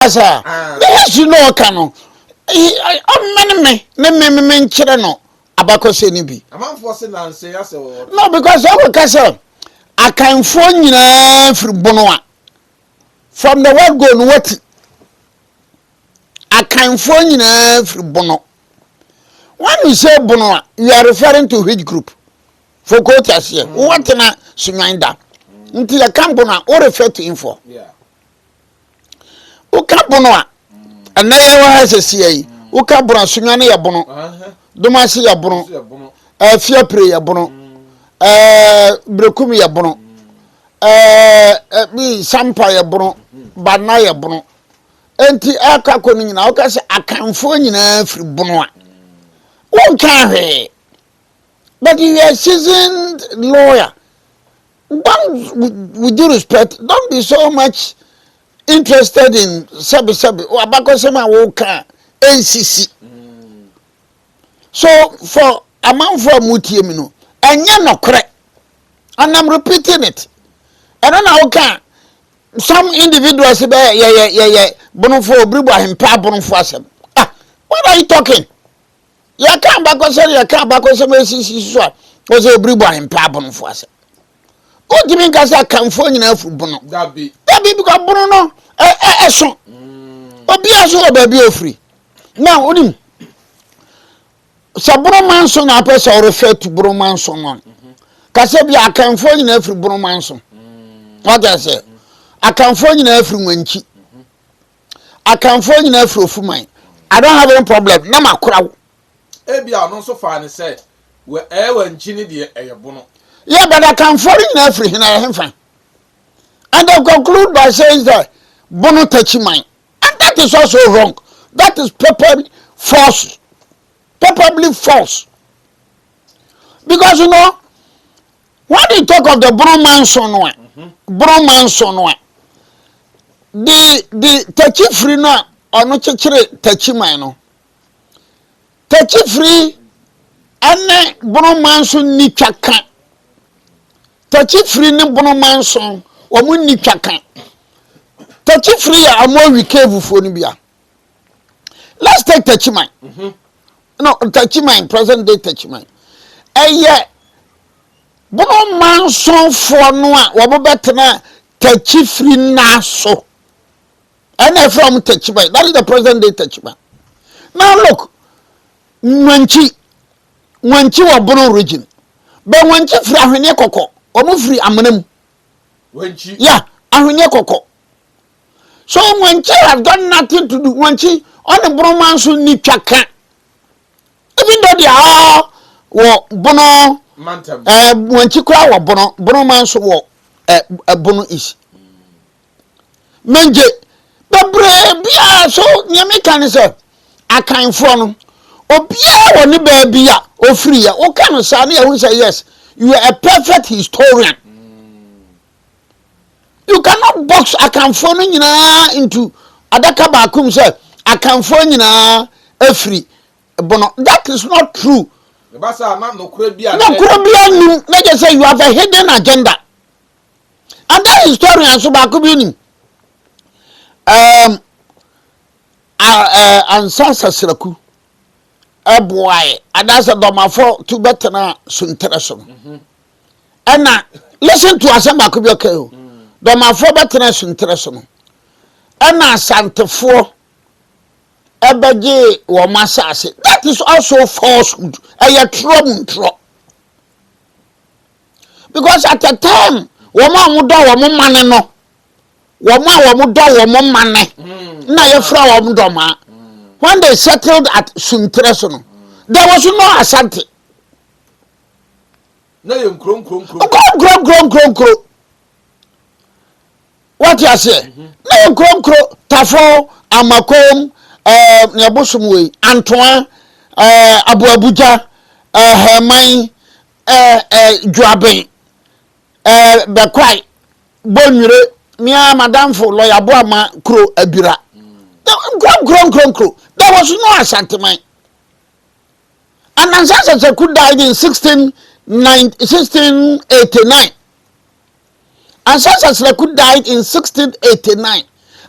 Asa. Yes, you know Kano. Me nkyere no abakose ni bi. Amanfo se na nse ya se wo. No, because I will kasa akanfo nyina firi bono a. From the word go no what? Akanfo nyina firi bono. When you say bono, you are referring to which group? For quotas here. What na sunyanda? Nti ya kan bono o refer to info. Yeah. O kan bono a. And na ya wa se sie. O kan bono sunyane ya bono. Domasi ya bono. Fiapre ya bono. Brekumi ya bono. Mi sampa ya bono. Bana ya bono. Enti aka ko nyina o ka se akanfo nyina firi bono a. Won kan he. But you are a seasoned lawyer. Don't, with due respect, don't be so much interested in sabi. Abakosema woka NCC. So for a man for mutiemino, and you're not correct. And I'm repeating it. I don't know how some individuals say, yeah, bonofo bribo him pa bonofo asem. Ah, what are you talking? You can't back on say you can't back on some NCC was a bribo him pa bonofo asem. O do you mean cause I can phone you for bono? That be because bono no so. Obi aso baby free. Now onim Sabro manso na pesa o refer to bro manso no. Kase bia akanfo nyina afri bro manso. What I say? Akanfo nyina afri nwanchi. Akanfo nyina afri ofuman. I don't have any problem. Na makora wo. E bia no so fa ne say we wanchi ni de bono. Yeah, but akanfo nyina afri hina hemfa. And they conclude by saying that bono tachiman. And that is also wrong. That is purposely false. Probably false. Because you know, when you talk of the Bromanson the touchy free no or no touchy mino. Touchy free and Bromanson ni chaka. Touchy free no Bromanson or mun chaka. Touchy free are more recable for Nibia. Let's take touchy mine. No, Tachiman, present day Tachiman. Yeah, Bono manson for noa, Wabobetana, Tachi free naso. And I from Tachiman, that is the present day Tachiman. Now look, Mwanchi wa Bono region. But Mwanchi free Ahwene Koko, or free Amanem. Mwanchi? Yeah, Ahwene Koko. So Mwanchi have done nothing to do. Mwanchi on the Bono manson ni chaka. Even though they are bono when chikwa wa bono man so bono is menje bebre bia so nyame kan say akanfo no obia woni ba bia ofiri ya o kan say na you say yes you are a perfect historian. You cannot box akanfo no nyina into adaka bakum say akanfo nyina afiri Bono, that is not true. No, just say you have a hidden agenda. And that historian so bakubini. Ansasa siraku. Boy, and that's a domafo to better na suntereso. And now listen to asamba kubioke. Domafo better na suntereso. And now santefo Ebeje wa masase. That is also falsehood. Because at the time, wama muda wama mane no. Wama muda wama mane. Na yefra wama doma. When they settled at Suntresono, there was no Asante. Na yem krom. What you say? Na yem krom Tafo Amakom Nyabosumwe, Antoine, Abu Abuja, Hermine, Joabe, Bekwai, Bonure, Mia Madame for Lawyer Boama, Crow, Abira. Crow. There was no Asante mine. And Ansasa could died in 1689. Ansasa could died in 1689.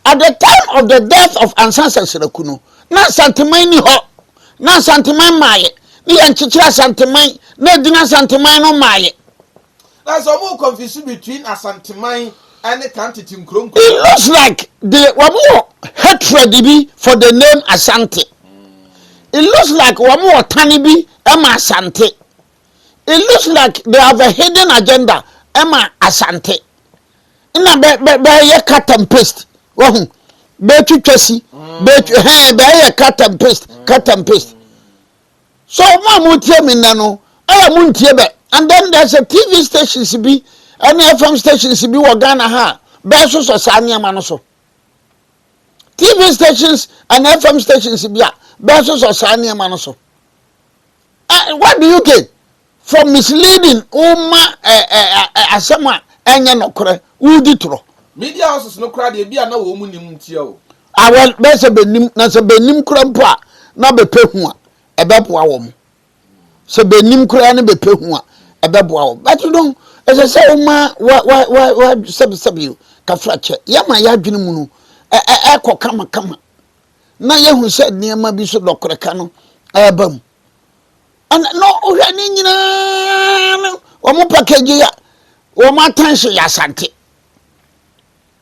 at the time of the death of ancestors Kuno, na santiman ni ho, na santiman maye, ni yanchichira santiman, na dina santiman no maye. That's a more confusion between a santiman and a quantity in Krum. It looks like the more hatred for the name Asante. It looks like one more tanibi Emma Asante. It looks like they have a hidden agenda Emma Asante. Ina be cut and paste. Wahun. Be tu twesi. Be cut and paste. Cut and paste. So ma mutie me nano. Aya muntie be. And then there's a TV stations be and FM stations be wo Ghana ha. Be so sanya ma no so. TV stations and FM stations be a be so sanya ma no so. What do you get from misleading uma asema enya nokore udi tro media houses no crowd e bia na wo mu nim ntia o awel be se benim na se benim kura mpo a na bepe hu a ebeboa wo mu se benim kura na bepe hu a ebeboa wo but you don't as I say uma wa sub ka frache yama ya dwene mu no kama na yehu se niam bi so dokore ka no ebam and no ohwani nyina wo mo package ya wo mo attention ya Asante.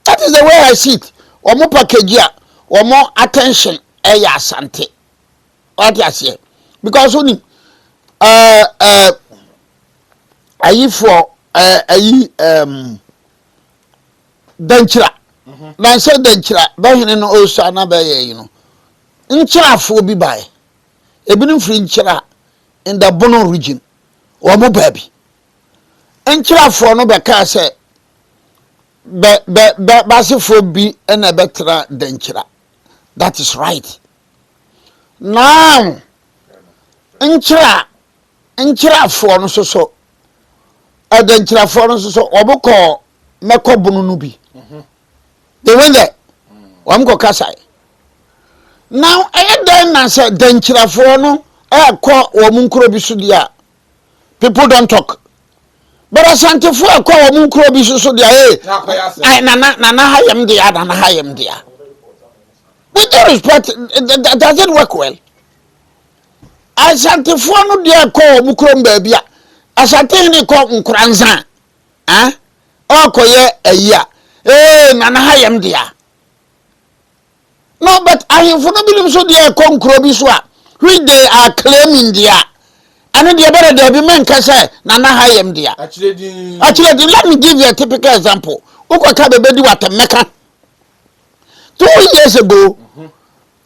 That is the way I see it. Wo mo package ya wo mo attention ya Asante. What you say? Because only ayi for ayi danchira na say danchira ba hene no osa na ba ye you know nchira fo bi bai ebinim free nchira in the Bono region wo mo baby nchira fo no be ka say basifo bi na betra danchira. That is right. Now nchira fo no so adanchira fo no so oboko meko bunu no bi they went there wam go kasai now then na say danchira fo no ekọ wo munkro bi so dia people don't talk but Asante fo ekọ wo munkro bi so dia eh nana hayam dia nana hayam dia with the respect does it work well Asante fo no dia ekọ wo munkro ba bia Asante ni ko nkranza okoye ayia nana hayam dia no but ahimfo no bilim so dia ekọ nkro bi so a which they are claiming there. And the other day, the men can say, Nana Hayam dear. Actually, let me give you a typical example. Uko kabe bedi wata meka. 2 years ago,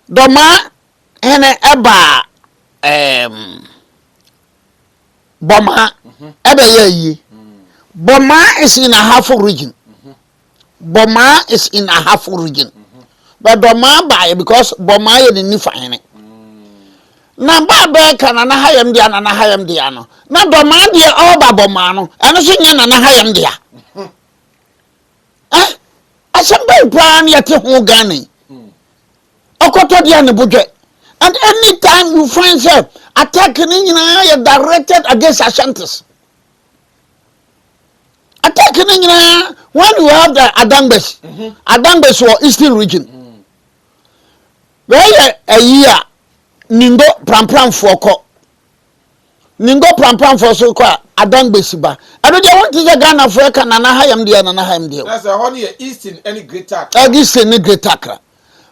Doma ene eba Boma eba ye. Boma is in a half region. Boma is in a half region. But Doma buy because Boma is in Nifa. Na baba ka na hayam dia na hayam dia no na doma dia o baboma no eno so nya na hayam dia asamba plan yete ho Ghana okoto dia ne budwe and anytime you find say attack ni nyina ya directed against Ashantis attack ni nyina when you have the Adangbes or Eastern region where a year Ningo pram for so kwa Adangbesi ba. I don't want to Ghana for Nana hayam dia. That's a honey Eastern any great Eastern any great accra.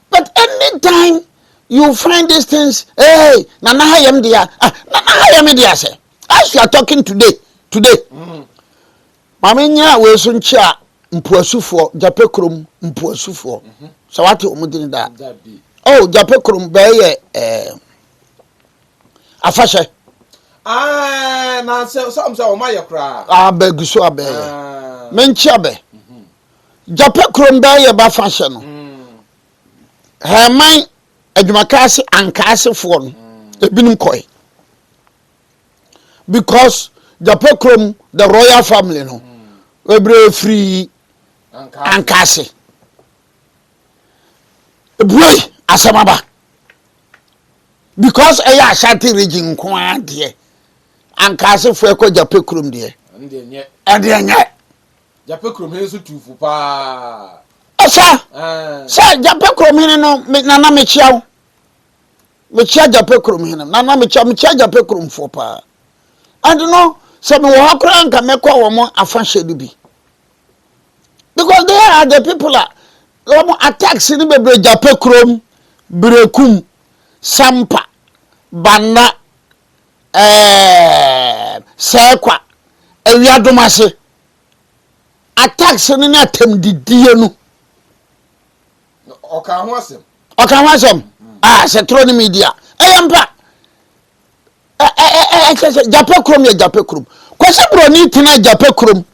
But anytime you find these things, hey, Nana hayam dia. Nana hayam dia say. As you are talking today. Mamenya we suncha mpuasufo japekrom mpuasufo. So what you mudin da. Oh, japekrom be afashe na some say o ma ye kra abaguso abe menchi abe jape kromba ye ba fashe no heman adwumakase ankase fo no ebinim koi because jape krom the royal family no ebre free ankase ebroi asamaba because eya Ashanti region kwa de ankase fo ekọ jape krom de ande nye ade nye jape krom he so tufu pa Sa Japan krom hene no nana mechia Japan krom hene nana mechia Japan krom fo pa and no se me wo akra nka mekọ wo mo afahye bi because they are the people that attacks ni bebre Japan krom brekum sampa banna sekwa ewiadomase attacks ni na tem didie no Okan wasem se troni media eyampa Japan krom ya Japan krom kwasi broni tina Japan krom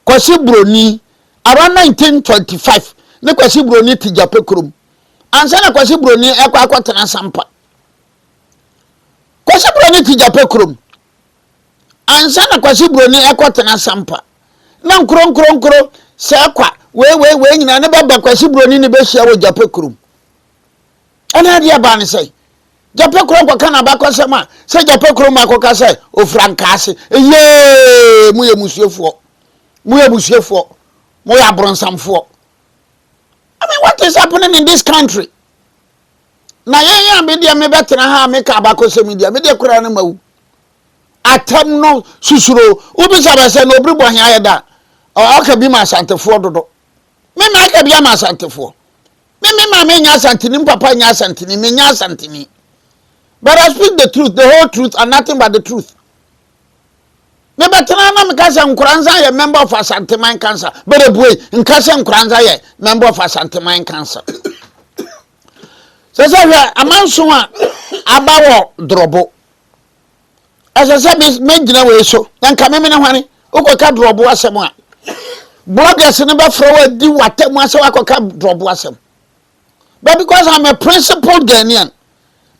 kwasi broni around 1925 ne kwasi broni ti Japan krom ansa na kwasi broni akwatena sampa kwasi broni ti Japan krom ansa na kwasi broni akwatena sampa na nkro se kwa we nyina ne baba kwasi broni ne be hia wo Japan krom ana dia ba ne sei Japan krom kwa kana ba kwasema se Japan krom akoka sei o frankase ye mu ye musuefo mu ya bronsamfo. I mean, what is happening in this country? Na yenya media me betena ha me ka ba kwase media kura na mawu atam no susuro obi saba se no obribo hia yeda o ka bi ma santefo dodo me ma ka bi ma santefo me ma me nya santini papa nya santini me nya santini but I speak the truth, the whole truth and nothing but the truth. Me betena na me ka se nkuranza ye member of Asante Mine Council but boy nka se nkuranza ye member of Asante Mine Council. So amanso a abawo drobo asese me gina we so nka me ne hwane ukoka drobo asem a bloggers ne be frowa di watem ase wakoka drobo asem. But because I'm a principled Ghanaian,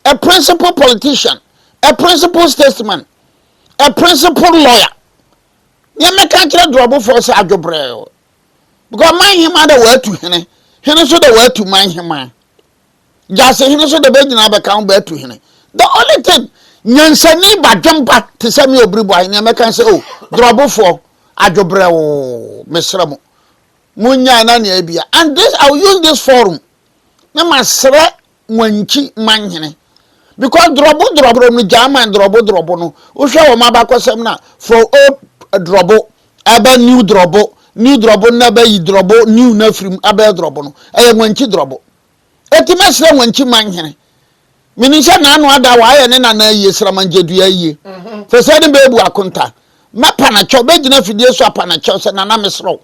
a principled politician, a principled statesman, a principled lawyer, you make a drobo for us adjobre because mind him other word to hene so the word to mind him. Just say he so the bed na become bear to him. The only thing nyansani ba jumpa to say me obribo ahine make can say oh drobo for adwobre o mesramo munya na na bia and this I will use this forum na masre wanchi manhene because drobo no jama drobo no wo hwe wo mabakosem na for old drobo aba new drobo na ba yi drobo new na frim aba drobo no wanchi drobo eti mesre wanchi manhene minisha na anu ada wa aye ne na na yesra manjedu aye se se ne bebu akonta mapa na cho be gina fidie so apa na cho se na na mesro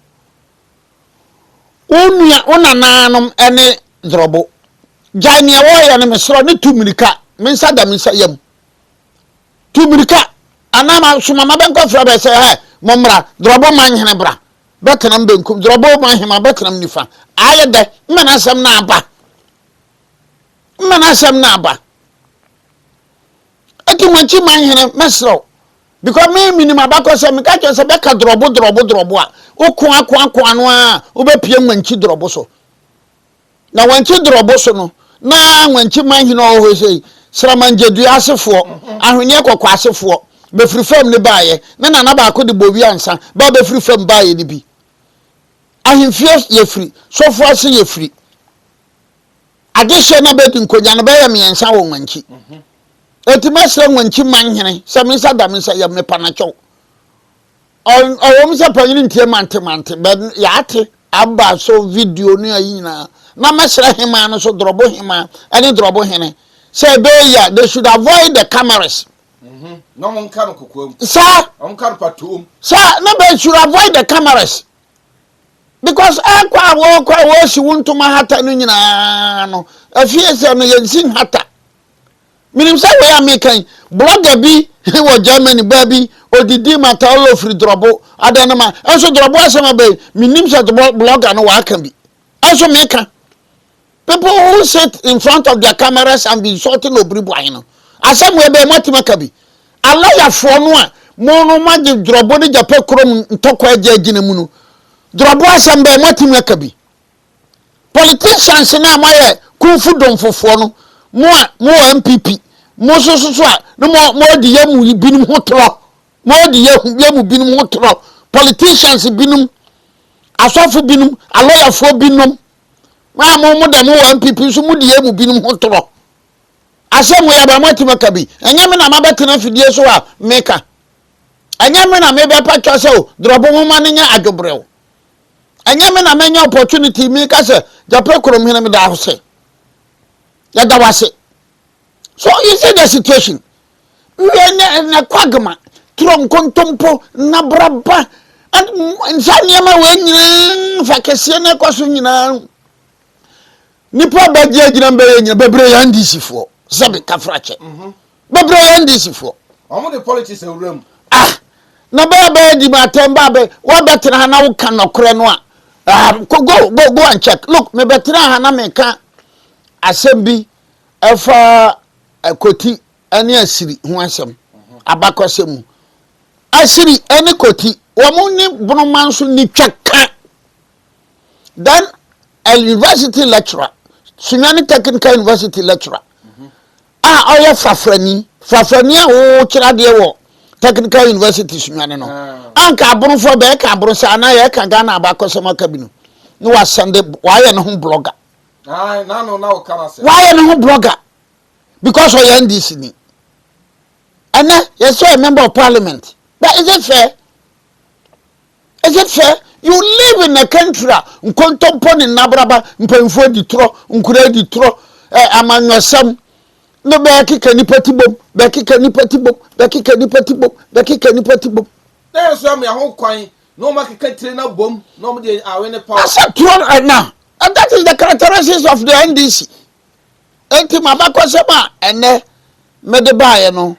onua onananom ene drobo jani e wo ya ne mesro ne tumirika mensa da mensa yam tumirika anama suma mabenko fra be se he momra drobo manhene bra betanam benkum drobo manhema betanam nifa aye de menasem na aba eti wanchi manhene mesro because me minima bakose me ka chose be ka drobo a oku anu a obepie wanchi drobo so na wanchi drobo so no na wanchi manhene o ho sei sramanjedu asefo ahwenye kokwa asefo be free fam ne baaye na ba ko de bowi ansa ba be free fam baaye ni bi ahemfie ye free sofo ase ye free adeshe na beti nkonya na baya miensa wo wanchi eti mesre wanchi manhene samisa damisa ya mepanacho o mse panyini ntie mante ben yaate aba so video ni ayina na mesre hema no so drobo hema ani drobo hene say be ya they should avoid the cameras no mon kan kokwam sir on kan patum sir no they should avoid the cameras because wo si wuntuma hata no nyina no afie se no yensin hata minim say we american blogger bi wo Germany baby odidi mata all of free drobo adanama enso drobo asema be minim say blogger no wa kan bi enso meka people who sit in front of their cameras and be shouting obribo ahino asem we be matima ka bi alaya fo no a mo no magi drobo ni Japan krom ntokwa agina mu no drobo asem be matima ka bi politicians na maye kunfu domfofo no mo MPP mo so a no mo di yamu binum hotro mo di yamu binum hotro politicians binum asofo binum aloyafo binum ma mo dem wo MPP so mu de emu binum ho toro asemu ya ba matima kabi enye me na mabetena fidie so a meka enye me na mebe pa twase o drobo mo ma nya adwobrew enye me na menya opportunity me ka se jape krom hene me da hose ya da wase. So you see the situation we na kwagma trom kontompo na braba and nsaniema we nyina fa kese na kwaso nyina nipa baje agina mbere nyina bebre ya ndisifo sabe kafrache bebre ya ndisifo omo the politics ewuram na ba di matemba be wa betra na wo kan nokre no a go and check. Look, me betra ha na me ka asem efa koti ene asiri ho asem abakosem asiri ene koti wo mu ni bunuma nso ni twaka. Then a university lecturer, Sunyani Technical University lecturer, oya fafrani a chira de wo Technical University Sunyani no. Anka abunu fo be ka abunu sa na ye ka Ghana abakosem akabinu. No was Sunday why no blogger. Na o kana se. Why no blogger? Because of NDC ni. And yes, a member of parliament. But is it fair? Is it fair? You live in a country, nkontomponi nabraba, mpemfo di tro, nkure di tro, amanyosam. No be akika ni petibom, be akika ni petibom, be akika ni petibom, be akika ni petibom. There is some ho kwan, no makika trainer bom, no me dey awene power. That's a tron right now. And that is the characteristics of the NDC. Enti mabakosema ene mede bae no.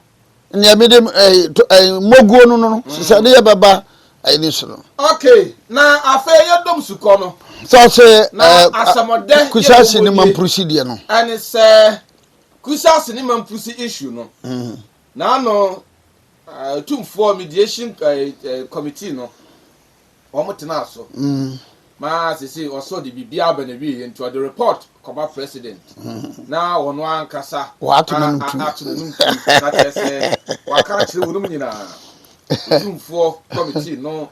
Ni mede moguo no se de baba okay, na afa yedom suko no. So say asamode kusasi ni mamprocedure no. And it's kusasi ni mamprosi issue no. Na no tumfo mediation committee no. Omo tena so. Ma say also the bibia benebi into the report koba president. Na ono ankasa atuna na say wakara chire wonum nyina. Tumfo committee no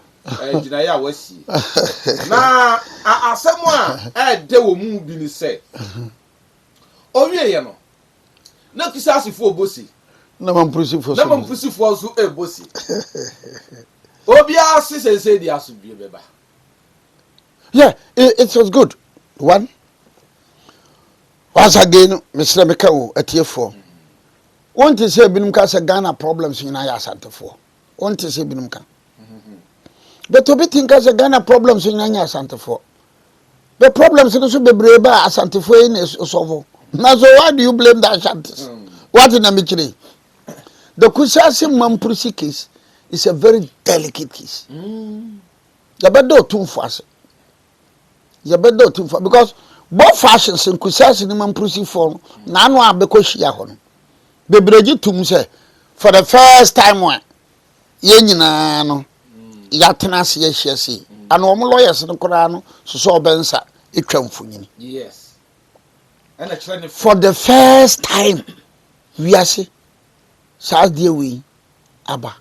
jinaya wasi na asemu a de wo mu bi ni se owie ye no na kisasifo obosi na mampusifo so ebosi obia se di asubie beba. Yeah, it was good. One, once again, Mr. Mekau atiefo want to say binum ka se Ghana problems in aya asante for want to say binum ka. But to be think as a Ghana problems in anya asante for. The problems in so bebre ba asante for in solve. Now so why do you blame the Ashantis? What in a michiri? The Kusasi Mamprusi case is a very delicate case. The bedo too fast. The bedo too fast because both fashions in Kusasi Mamprusi form nano abekoshia hon. Bebreji tum say for the first time one yenyina no yatena se yehyiase and wo lawyers no kora no so obensa etwa mfunyini. Yes. And actually for the first time we are say Saturday we aba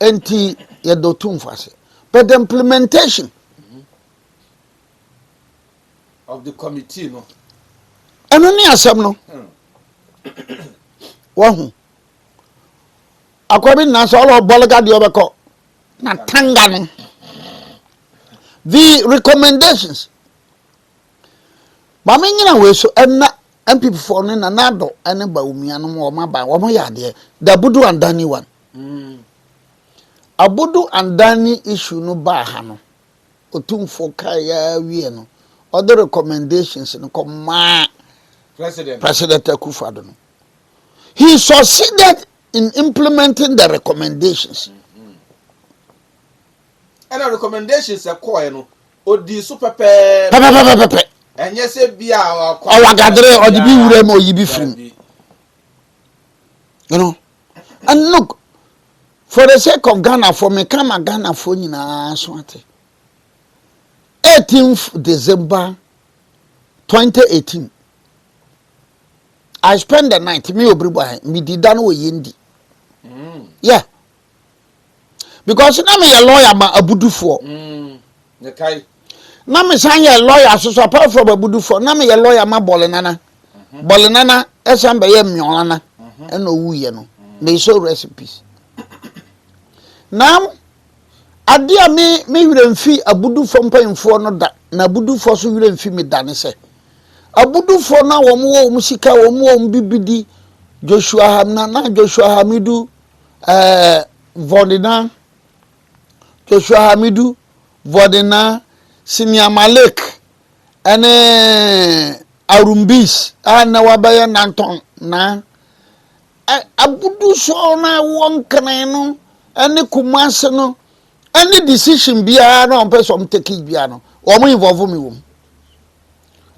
enti yedotum fase but the implementation of the committee no eno ni asem no wahu akwabi na so all bolga de obeko na tanga no the recommendations mama nyina we so enna MPP for no na nado ene ba umia no mo maba wo mo yade da budu and dani one abudu and dani issue no ba ha no otumfo kaya wie no other recommendations no come president Akufo-Addo no he succeeded in implementing the recommendations. And the recommendations are quiet no odi so pepe enye se bia awagadre odi bi wure mo yi bi frim. You know, and look, for the sake of Ghana, for me come a Ghana for nyina so ate 18th December 2018 I spent the night me obribo me did dan wo yendi. Yeah. Because na me a lawyer ma abudufo. Nyekai. Na me san ye lawyer so apart from abudufo na me ye lawyer ma bolenana. Bolenana esan be ye mionana e no wuye no. May so recipes. Now adia me wiremfi abudufo mpanyimfo no da na abudufo so wiremfi me da ne se. Abudufo na wo mo musika wo mo bibidi Joshua Hamidu Vodina Joshua Hamidu Vodina Senior Malik ene Arumbis ana wabaya nanton na abudu so na won kan no ene Kumase no any decision bia na on person take bia no o mo involve me wom.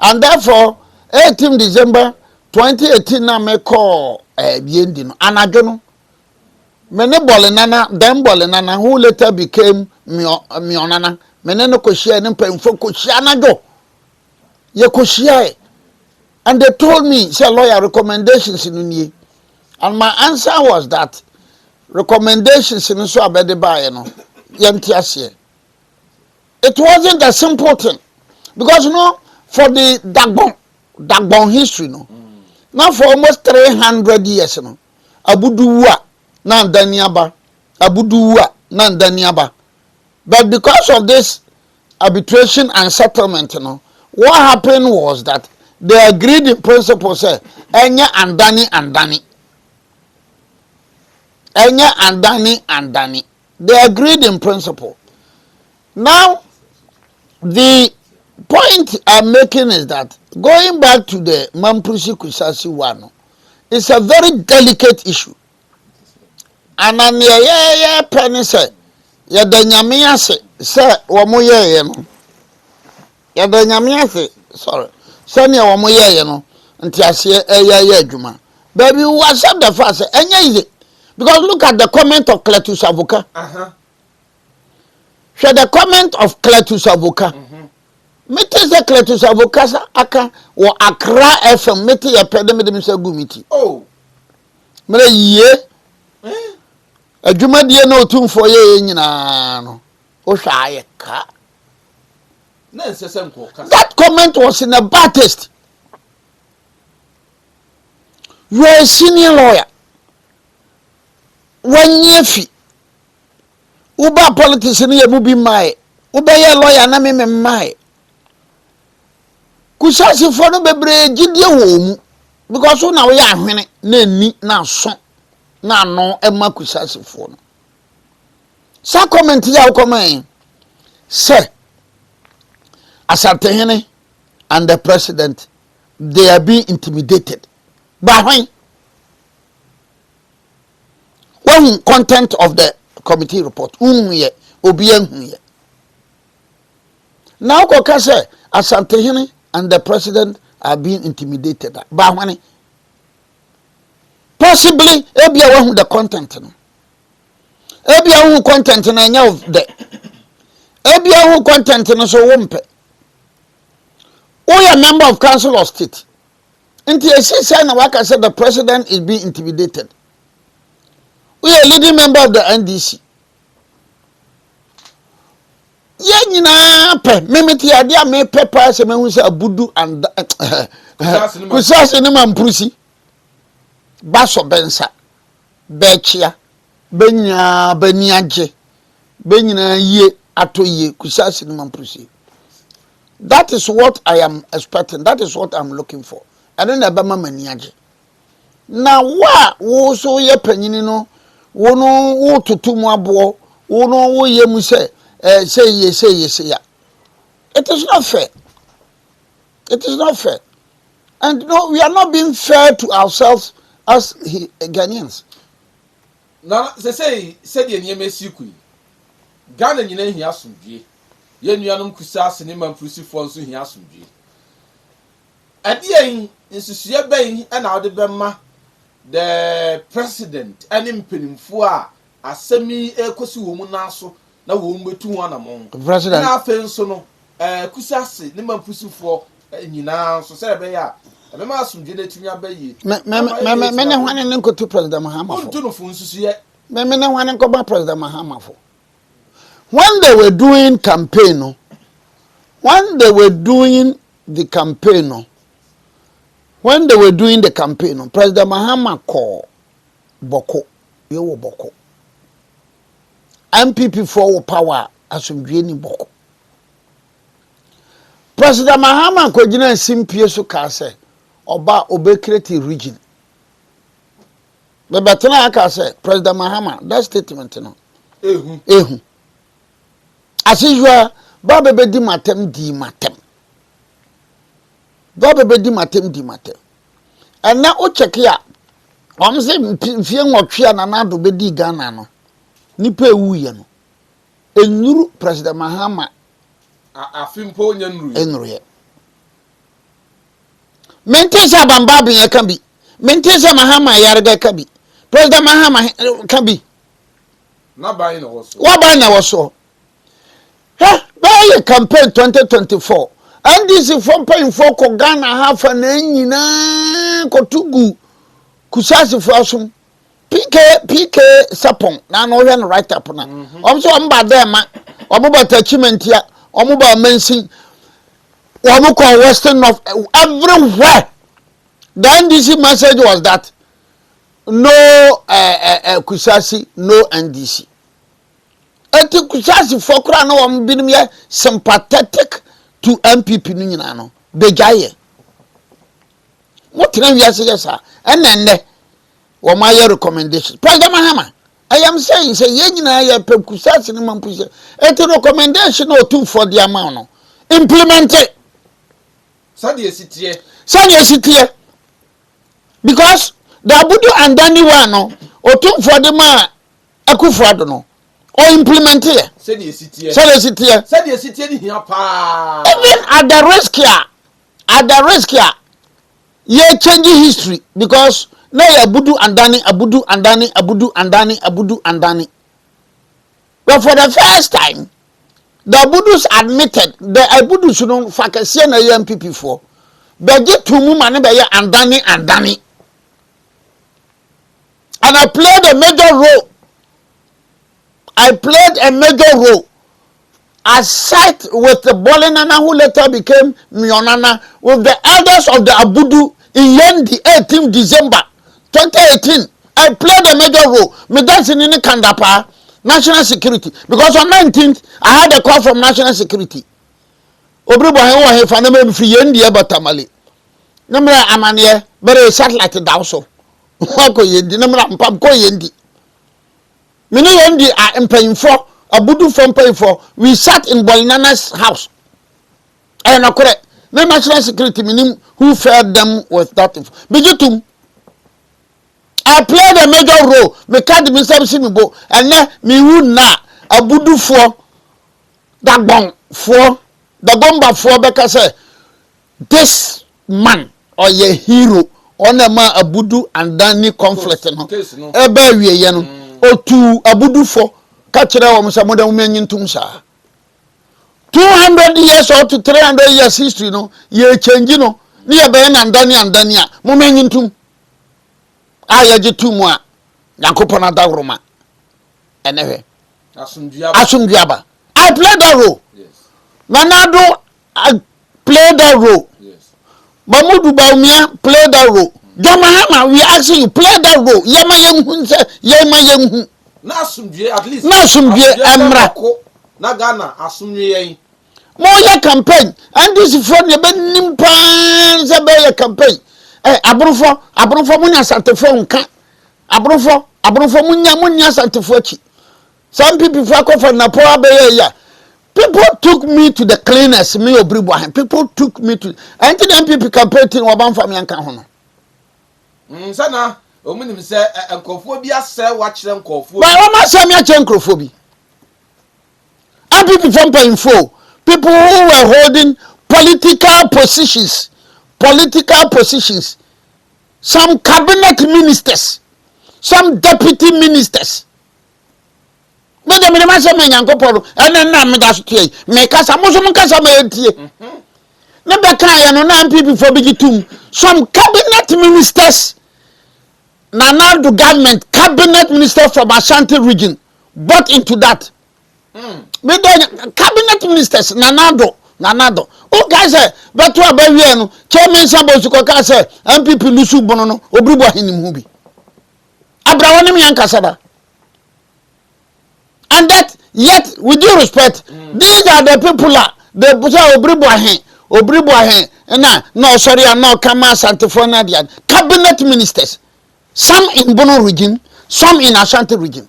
And therefore 18 December 2018 na me call biendi no anajo no mene bolenana then bolenana who later became mionana mene no koshia ne mpemfo koshia anajo ye koshia and they told me say lawyer recommendations in nie and my answer was that recommendations in so abede bae no yentiase it wasn't a simple thing because you know for the Dagbon history no now for almost 300 years no abuduwa na ndaniaba abuduwa na ndaniaba but because of this arbitration and settlement no what happened was that they agreed in principle say enya andani they agreed in principle. Now the point I'm making is that going back to the Mampusi Kusasi one, it's a very delicate issue. And I'm yeah penny say ya danyamia say wamo ye no ya danyamia sorry sani ya wamo ye no nti ase ya adwuma but we accept the fact say enya easy because look at the comment of Cletus Avoka. So the comment of Cletus Avoka. Mete se Cletus Avoka aka wo Accra FM mete ye pede me dem se gumiti. Oh. Mele ye. Adwuma die na otumfo ye nyina no. O hwa aye ka. Na nsesem ko kasa. That comment was in a bad taste. You are a senior lawyer. One year fee. Uba politics ni ye mu bi mai. Uba ye lawyer na me mai. Kusasi for no bebre gidie wo mu because na we ahwene na ni na so na no e ma kusasi for no. Sa comment ya wo comment say Asantehene and the president they are being intimidated. By when? One content of the committee report ye obian ye. Now ko say Asantehene and the president are being intimidated by when possibly ebia who the content no ebia who content na nya of the ebia who content no so wompe we are member of council of state until you say na waka say the president is being intimidated we are leading member of the NDC ye nyina pe memeti ade a me pepa se me hu se abudu and kusase ne mampurusi baso bensa bechia benya baniaje benyina ye atoye kusase ne mampurusi. That is what I am expecting. That is what I'm looking for. And then abama maniaje na wa wo so ye panyini no wo no wo tutumu abo wo no wo ye mu se say ya. It is not fair. It is not fair. And no, we are not being fair to ourselves as Ghanaians. Na say the nyemesi kui. Ghana nyina hia asomdwe. Ye nuanom kusase ne mampusi fo nso hia asomdwe. Ade nsusuye ben na ode bemma the president and mpenimfo a asemi ekosi wo mu na so na wo mbetu ho anamon President na afen so no kusase ne mampusifo nyina so se be ya be ma asumje na tunya bayi me ne hwane ne nkotu president Mahama fo onto no fo nsusuye me ne hwane nko ba president Mahama fo when they were doing campaign no when they were doing the campaign, President Mahama called Boko. You were Boko. MPP for power as Boko. President Mahama kojina simpie so ka say oba obecreate region. But betena aka say President Mahama that statement no. Ehu. As usual, Baba be di matem di matem. Baba be di matem di matem. And now o check ya. Om say mfie nwotwe na na do be di Ghana no. Nipa ewu ye no. Enuru President Mahama afimpo enuru ye. Mentesa bamba bi kan bi. Mentesa Mahama yarga kan bi. President Mahama kan bi. Na ban na woso. Wa ban na woso. By campaign 2024 and this is from paying for Ghana half an nyina kotugu kusasi for asum PK sapon na no hwe no right up na omso omba dem ma omoba attachment ya omoba mention omoko western of everywhere. Then this message was that no kusasi, no NDC. Eti kusasi fokura na wam binim ye sympathetic to MPP no nyina no bejaye mo tena wiase yesa enenne wo ma ye recommendation President Mahama I am saying say ye nyina ye pe kusasi ni mampuse eti recommendation no too for the amount no implement it sadi esitie because the abudu and dani one no o too for the man akufo no or implement here. Said the city ni here pa. Even at the risk here, ye changing history because now abudu and dani. But for the first time, the abudus admitted the abudu should not fakasi na MPP for. But get to mu mane be and dani. And I played a major role. Aside with the Bolinana who later became Mionana with the elders of the Abudu in the 18th December 2018. I played a major role. Me dancing in Kandapa, National Security. Because on 19th, I had a call from National Security. Obribo he faneme free yendi batamale. Namra amane bere satellite dawso. Ko yendi namra mpam ko yendi. Many yendi are paying for Abudu from paying for. We sat in Bolinana's house. And I correct. The National Security minim who fed them with that. Bijutum. I played a major role. Me can't be something bo. And then me would na Abudu for that bong for the bomba for because this man or ye hero on a ma Abudu and Dani conflict no. Ebe we ye no. Otu Abudu for kachira wa musamoda umenyin tumsa 200 years or to 300 years history no ye change no ni ya be na ndani a mumenyin tum aya je tumu a yakopon adawroma enewe asumduaba I played that role. Yes. Manado I played that role. Yes. Mamudu Baumia played that role. Jamahama, we asking you play that role. Yama yemhu. Na asumdue at least. Na asumdue emra. Na Ghana asumdue yen. Mo ye campaign and this for ne be nimpan se be ye campaign. Abrofo munya santefo nka. Abrofo munya santefo achi. Some people for na power be ya. People took me to the cleaners me obribwa. People took me to and the MPP campaign thing oban fam yanka ho no. Sana omunim se enkofo bi ase wa kire enkofo ba wa ma se me a kire enkofo bi people from info people who were holding political positions some cabinet ministers some deputy ministers me ma se me nyankoporo ene na me da so tie me kasa mo so mo kasa ma entie na be kan ya no na people for bigitum some cabinet ministers Nanado government cabinet minister from Ashanti region bought into that. Cabinet ministers Nanado nanado o ka say beto abawie no chairman sabo su ko ka say MPP lusu bono no obribo ahenim hu bi abrawo ne me yankasa ba and that yet with due respect these are the people they say obribo ahen na no sorry no kama santifona dia cabinet ministers some in Bono region some in Ashanti region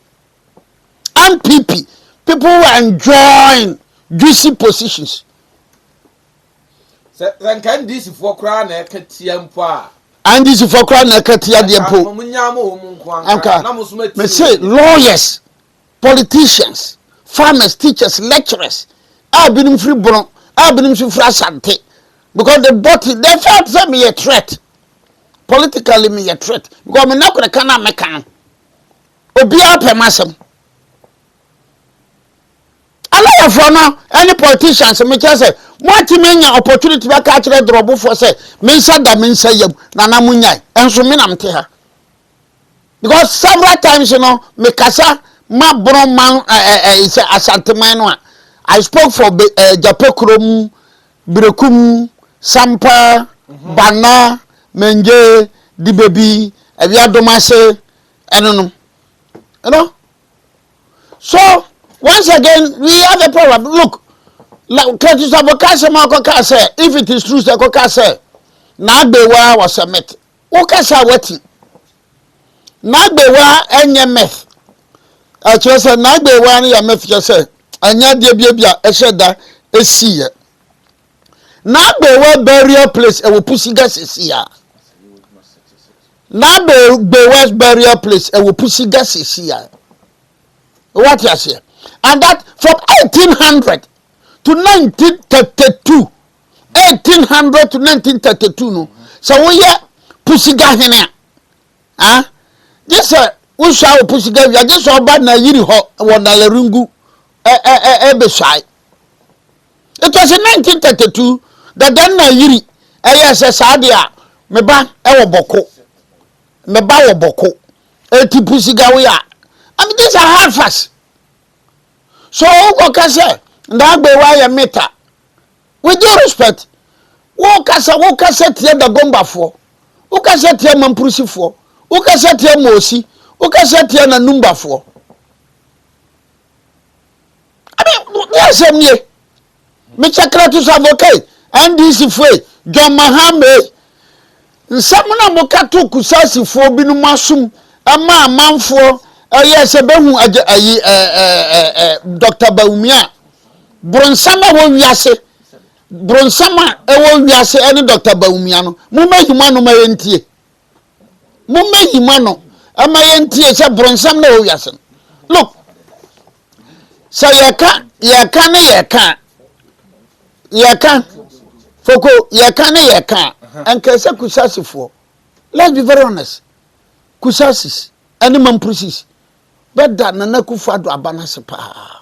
MPP people who are enjoying juicy positions then can this for crown na ketiampo and this for crown na ketia de po me say lawyers politicians farmers teachers lecturers been free Bono been free Ashanti because they felt me a threat politically me a threat because me not going to make can obi apemasem ala for now any politicians me just say what menya opportunity ba ka kire drobo for say me nsa yam na na munyai enso me nam te ha because several times me kasa ma bro man say asanteman no I spoke for Japekrom Brekum Sampa Bana Menje Dibebi Eviadomase enono so once again we have a problem. Look, like Curtis Abokase Makoka say, if it is true, Sakoka say, Nagbewa was a met. Okasa weti. Nagbewa enye meth. Actually, say Nagbewa ni ya meth just say. Anya bia esheda esiye. Nagbewa burial place ewo pusiga sesiya. Nagbewa burial ewo pusiga sesiya. What you say? And that from 1800 to 1932, 1800 to 1932, no. So we are pusiga hene. This we shall pusiga. We are just about na yiri ho wona lerungu ebesai. It was in 1932 that then na yiri yes sadia meba ewo boko. Meba wo boko. Eti pusiga we are. I mean, these are hard facts. So, okay, say, Nagbewa ya meta. With due respect, woka say tie da gomba for. Woka say tie mamprusi for. Woka say tie mosi. Woka say tie na numba for. I mean, yes, me. Me chakratu savokai. And this fwe, John Mahame. Nsamuna mokatu kusasi for binu masum. Ama manfo. Yes, Behu Dr. Baumia. Bronsama wo wiase. Bronsama ewo wiase ene Dr. Baumiano. Muma himano mayentie. Muma himano amayentie se bronsam na wo wiase. Look. So yaka Foko yaka enke se kusasifo. Let's be very honest. Kusasis any man process. But that Nana Kufado Abanasepa.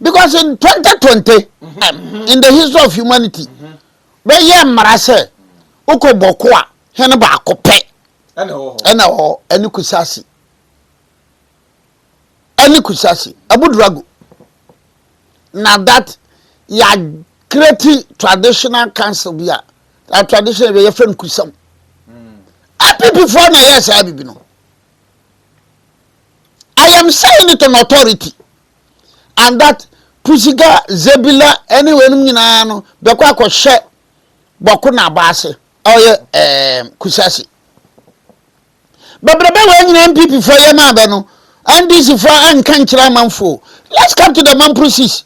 Because in 2020, in the history of humanity, be ye marase, uko bokwa, heneba kope, any kusasi, abudrago. Now that ya creating traditional council bia, that traditional be your friend kusam. Happy before na yes, I be no. I am saying it on authority. And that Pusiga, Zebila, anyway, no, Bekwa she, Bokuna Base, Kusasi. But when MPP for your mabano, and this is for Ankanchra Manfo. Let's come to the man process.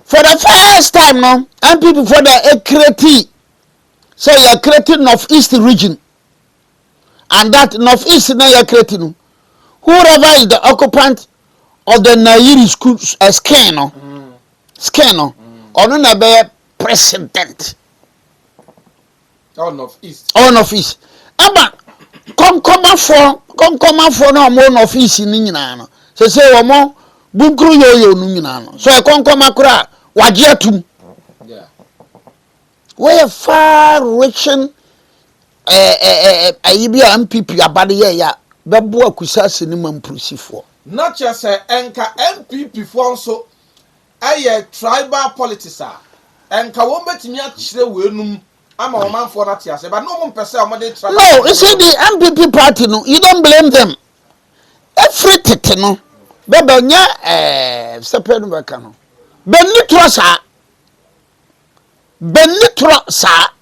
For the first time now, MPP for the creative, so you are creating Northeast region. And that Northeast now you are creating. Whoever is the occupant of the Nairi school scanner, or no be president. All Northeast. Aba come for no more Northeast in Nina. So say omo bunkru yo no. So I come akura wajiatum. Yeah. We are far reaching ayibia MPP abade ya. Bebo akusase ni mamprusi for. Not just say enka MPP for so tribal politics and ka won betimi akyere wenum ama omanfo na tia se but no mo pese amade tribal. No, you see the MPP party no, you don't blame them. Every tete no bebe nya sepenu beka no. Benni tro sa.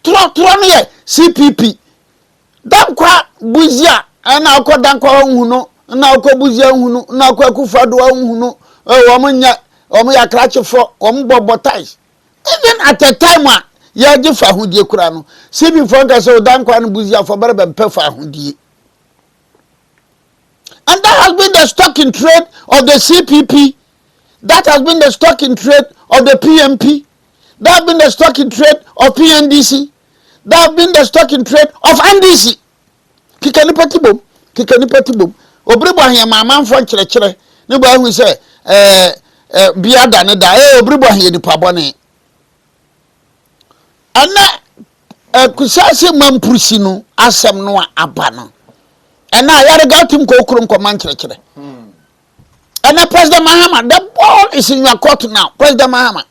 Tro no ye CPP. Dankwa buzia ana akọ dankwa hu no na akọ buzia hu no na akọ akufado hu no omo ya krachefo omo bobotais. Even at a time ya je fa hudie kura no CPP for ka say dankwa no buzia for bere be mpe fa hudie. And that has been the stock in trade of the CPP. That has been the stock in trade of the PMP. That has been the stock in trade of PNDC. That has been the stock in trade of NDC. Kikani patibom. Obribo ahia mamanfo kyerɛkyerɛ. Ne bo ahu sɛ biada ne da obribo ahia nipa bɔne. Ana kusase mampurusi no asɛm no aba no. And now you got him go command church. And the President Mahama, the ball is in your court now. President Mahama.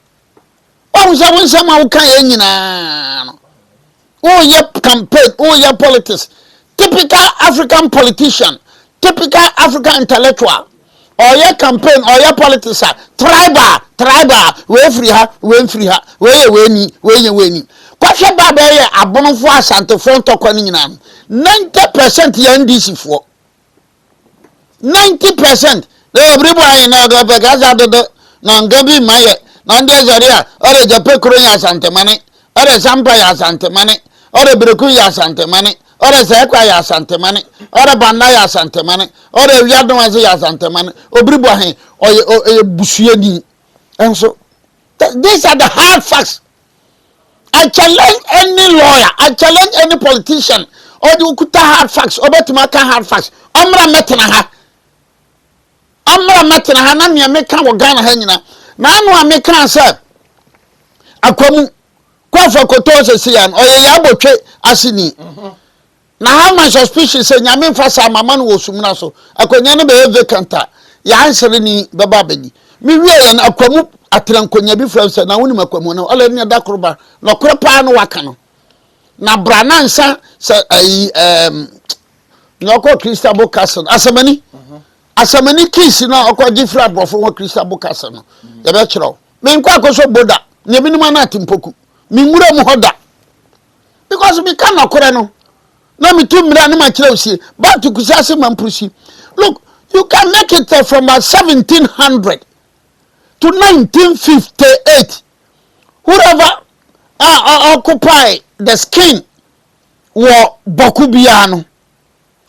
Oh, someone who can't. Oh, your campaign, oh, your politics. Typical African politician, typical African intellectual. Or your campaign, or your politics. Tribal. We free her. Where you. Kwashe baba ye abonfo asante front okoni nyina 90% ya NDC fo 90% everybody ayi na do be gaza do na ngabi maye na ndi zaria ore jape kro ya asante mane ore sampa ya asante mane ore breku ya asante mane ore sekwa ya asante mane ore banda ya asante mane ore wiado waze ya asante mane obribo ahi oye busuani enso these are the hard facts. I challenge any lawyer, I challenge any politician, or the ukuta hard facts, or betumaka hard facts. Omra metena ha na me meka wo Ghana ha nyina. Na anu ameka say akwamu kwafo koto se yan oye ya botwe asini. Na how much suspicious say nyame mfa sa mama no wosumna so. Akwanya no be vacant ya ansere ni baba bedi. Mi wie yan akwamu atrankonya bi from say na woni makwamu na ole ne da kroba no kropa no waka no na branansa say no ko Crystal Castle asamani kiss na okoji fra brofo wo Crystal Castle no ye be kiro me nkwa akoso boda ne binima na atimpoku mi nwura mu hoda because me kan okore no na me tu mira no ma kira osie but to kusase mampurusi. Look, you can make it from 1700 to 1958, whoever occupy the skin were Bokubiano,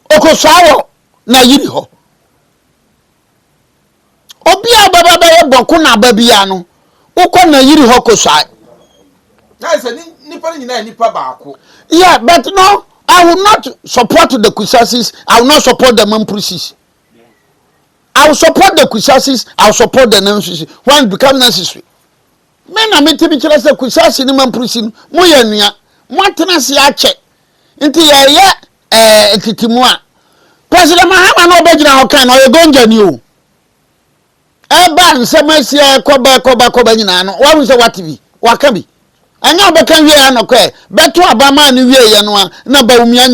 Okosawa, na yiri ho. Obia baba Boku na babiano, Oko na yiri ho kosai. Yeah, but no, I will not support the Kusasis, I will not support the Mampurusis. I will support the Kusasis, I will support the Nansis when it becomes necessary. Men are meeting each other, Kusasi, Mampurusin, Moyania, Montanasi Ache, into ya Titimua. President Mahama no Bajina Okan or Gonja new. Ban, some Messia, Koba, what was the Wativi, Wakabi? I know Bakan Yanoke, Beto Abama, New Year, number Umia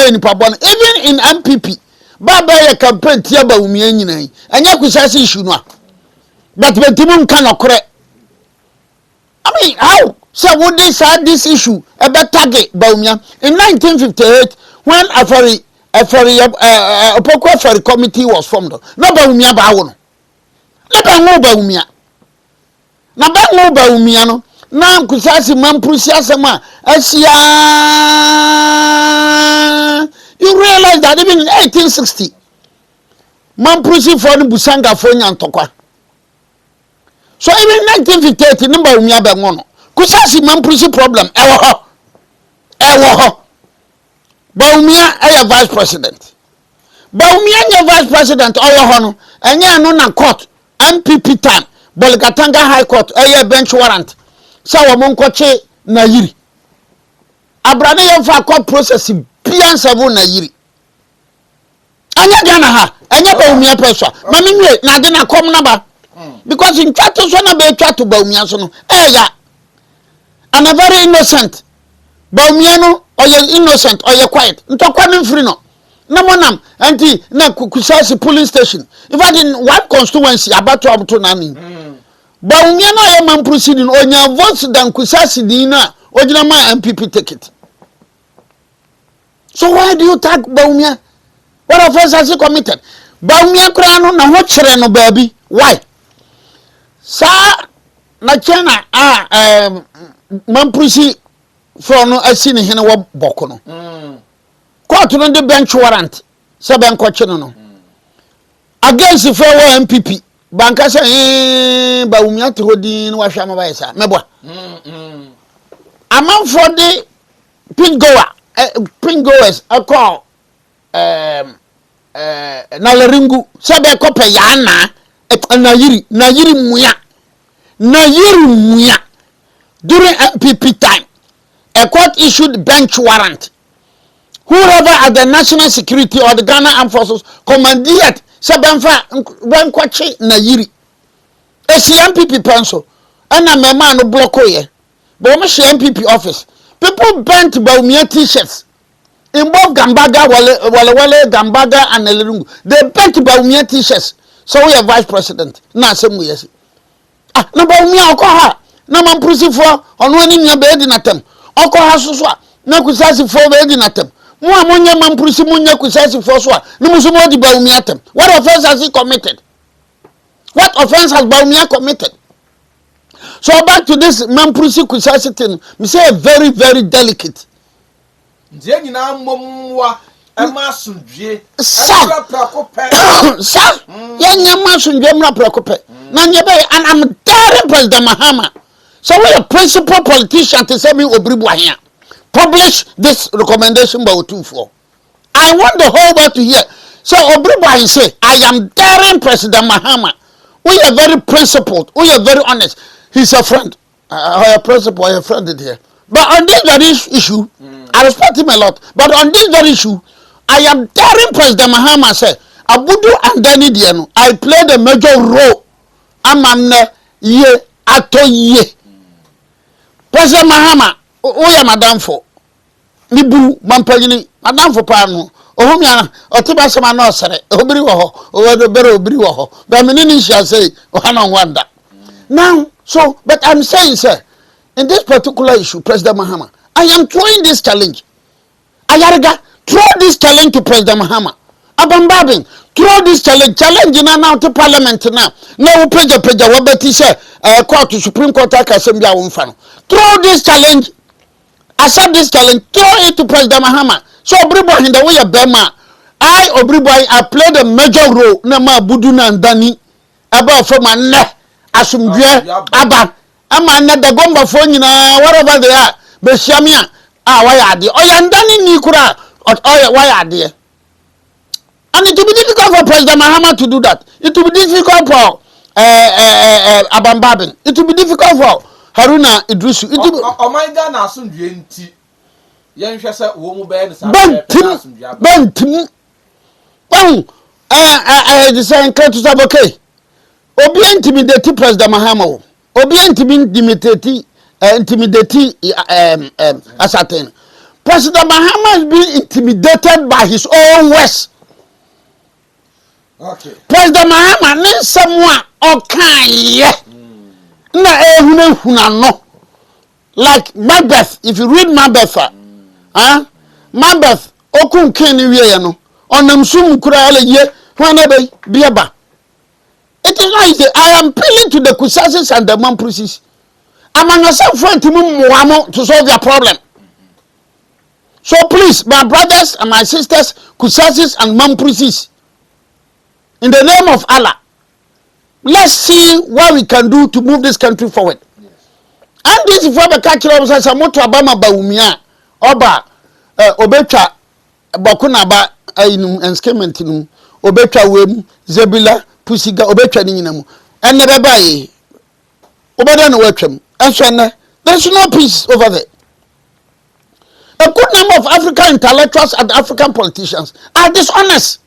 in Pabon, even in MPP. Baba ya campaign tiaba umia nyina anya kusasi issue no but betimun kan okore. I mean, how so would this issue a target baumia in 1958 when a Opoko committee was formed. No baumia ba wono na ba ngo baumia na ba ngo baumia no na kusasi mampurusi asema asia. You realize that even in 1860, Mampurusi for the Busanga for Nyantokwa. So even in 1958, number of Miabe Mono, Kusasi Mampurusi problem, Ewo. Baumia, a vice president. Baumia, vice president, Oyohono, and ya no court, MPP time, Bolgatanga High Court, a bench warrant. Sawa Monkoche Nayiri. Abrane for court processing. Pian sabu na yiri anya Ghana ha enya Bawumia person mami nwe na de na kom na ba because in chat so na be chat to Bawumia so no ya and a very innocent Bawumia no oye innocent oye quiet ntokwa no free no na monam anti na kusasi police station even in one constituency about to nani Bawumia no oye man proceeding onya votes than kusasi din na ojina ma MPP ticket. So why do you tag Bawumia? What offense has he committed? Bawumia kura no na ho kire no baabi. Why? Sa na chena mampusi for no asini hene wo boko no. Court no de bench warrant. Se ben ko kire no. Against for MPP. Banka say Bawumia trodin no hwa ma ba yesa. Meboa. Among for the Pringoers a call Nalaringu Sabe Cope Yana Nayiri Muya during MPP time. A court issued bench warrant. Whoever at the National Security or the Ghana Armed Forces commandeered Sabanfa Wankwachi Nayiri. A CMPP pencil and a man no block here. But MPP office. People burnt Bawumia t-shirts. In both Gambaga, Wale, Gambaga, and Elirungu. They burnt Bawumia t-shirts. So we are vice president. Na same way. Ah, na Bawumia okoha. Na mampusi for on winning your bed in atem. Okoha suswa. Na kusasi for bed in atem. Mwa monya mampusi munya kusasi for swa. Na musumo di Bawumia atem. What offense has he committed? What offense has Bawumia committed? So back to this Mampusi Kusasi thing, me say very, very delicate. Sir, and I'm daring President Mahama. So we a principal politician to say me Obribwa here. Publish this recommendation by 2-4. I want the whole world to hear. So Obribwa say, I am daring President Mahama. We are very principled. We are very honest. He's a friend. A principal, a friend in here. But on this very issue, I respect him a lot. But on this very issue, I am daring President Mahama say, Abudu and Danny Diano, I played a major role. Amamne ye ato ye. President Mahama, oya madam for. Nibu mampagini, madam for pano. Ohumya, otiba sama no sere. Obiri wo ho, owo bere obiri wo ho. But menini shall say, ohana wanda. Now, so, but I'm saying, sir, in this particular issue, President Mahama, I am throwing this challenge. Ayariga, throw this challenge to President Mahama. Abambabing, throw this challenge now to Parliament now. No preja wabeti say, court to Supreme Court Assembly Umfano. Throw this challenge, accept this challenge, throw it to President Mahama. So, Obriboy in the way of Bema, I played a major role, Nama Buduna and Dani, about for my neck. Asumdwe aba ama na da gomba fo nyina whatever they are be hyiamia why ade oyandani ni kura why ade and it will be difficult for President Mahama to do that. It will be difficult for Abambabin. It will be difficult for Haruna Idrisu. It will be Omaiga na asumdwe nti yen hwe se wo mu be ne sa bentim design to saboke obi intimidate President Mahama obi intimidate ascertain President Mahama is being intimidated by his own words. Okay. President Mahama needs someone okay na ehuna no like Macbeth. If you read Macbeth Macbeth okun ken ni wie no onam sum kura ale ye hwana be biaba. It is not easy. I am appealing to the Kusasis and the Mampusis. Among yourself, friend to solve your problem. So please, my brothers and my sisters, Kusasis and Mampusis, in the name of Allah, let's see what we can do to move this country forward. Yes. And this is for the country of Samoto Abama Bawumia, Oba, Obecha, Bakunaba, and Skementinum, Obecha Wem, Zebila, Pusiga obetwa ni nyina mu enne beba yi obeda no watwam ehwe there's no peace over there. A good number of African intellectuals and African politicians are dishonest.